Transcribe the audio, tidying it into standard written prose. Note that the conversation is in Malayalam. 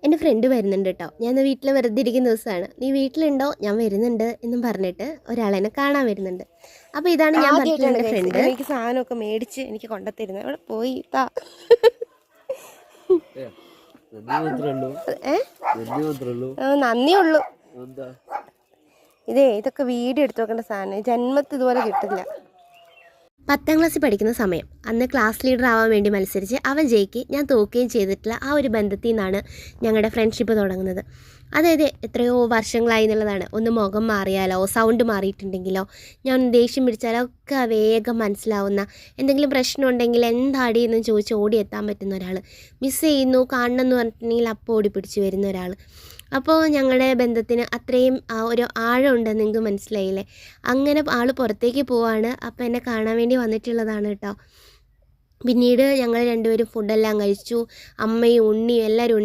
എൻ്റെ ഫ്രണ്ട് വരുന്നുണ്ട് കേട്ടോ. ഞാൻ വീട്ടിൽ വെറുതെ ഇരിക്കുന്ന ദിവസമാണ്. നീ വീട്ടിലുണ്ടോ, ഞാൻ വരുന്നുണ്ട് എന്നും പറഞ്ഞിട്ട് ഒരാളെന്നെ കാണാൻ വരുന്നുണ്ട്. അപ്പോൾ ഇതാണ് ഞാൻ പറഞ്ഞിട്ടുള്ള എൻ്റെ ഫ്രണ്ട്. എനിക്ക് സാധനമൊക്കെ മേടിച്ച് എനിക്ക് കൊണ്ടുത്തരുന്നത്. അവിടെ പോയി നന്ദിയുള്ളൂ. ഇതൊക്കെ വീഡിയോ എടുത്ത് നോക്കേണ്ട സാധനം. ജന്മത്ത് ഇതുപോലെ കിട്ടില്ല. 10ാം ക്ലാസ്സിൽ പഠിക്കുന്ന സമയം. അന്ന് ക്ലാസ് ലീഡർ ആവാൻ വേണ്ടി മത്സരിച്ച് അവൻ ജയിക്കുകയും ഞാൻ തോക്കുകയും ചെയ്തിട്ടുള്ള ആ ഒരു ബന്ധത്തിൽ നിന്നാണ് ഞങ്ങളുടെ ഫ്രണ്ട്ഷിപ്പ് തുടങ്ങുന്നത്. അതായത് എത്രയോ വർഷങ്ങളായി എന്നുള്ളതാണ്. ഒന്ന് മുഖം മാറിയാലോ, സൗണ്ട് മാറിയിട്ടുണ്ടെങ്കിലോ, ഞാൻ ദേഷ്യം പിടിച്ചാലോ ഒക്കെ വേഗം മനസ്സിലാവുന്ന, എന്തെങ്കിലും പ്രശ്നം ഉണ്ടെങ്കിൽ എന്താടി എന്ന് ചോദിച്ച് ഓടിയെത്താൻ പറ്റുന്ന ഒരാൾ, മിസ് ചെയ്യുന്നു കാണണം എന്ന് പറഞ്ഞിട്ടുണ്ടെങ്കിൽ അപ്പോൾ ഓടി പിടിച്ച് വരുന്ന ഒരാൾ. അപ്പോൾ ഞങ്ങളുടെ ബന്ധത്തിന് അത്രയും ഒരു ആഴമുണ്ടെന്ന് നിങ്ങൾക്ക് മനസ്സിലായില്ലേ. അങ്ങനെ ആൾ പുറത്തേക്ക് പോവാണ്. അപ്പോൾ എന്നെ കാണാൻ വേണ്ടി വന്നിട്ടുള്ളതാണ് കേട്ടോ. പിന്നീട് ഞങ്ങൾ രണ്ടുപേരും ഫുഡെല്ലാം കഴിച്ചു. അമ്മയും ഉണ്ണിയും എല്ലാവരും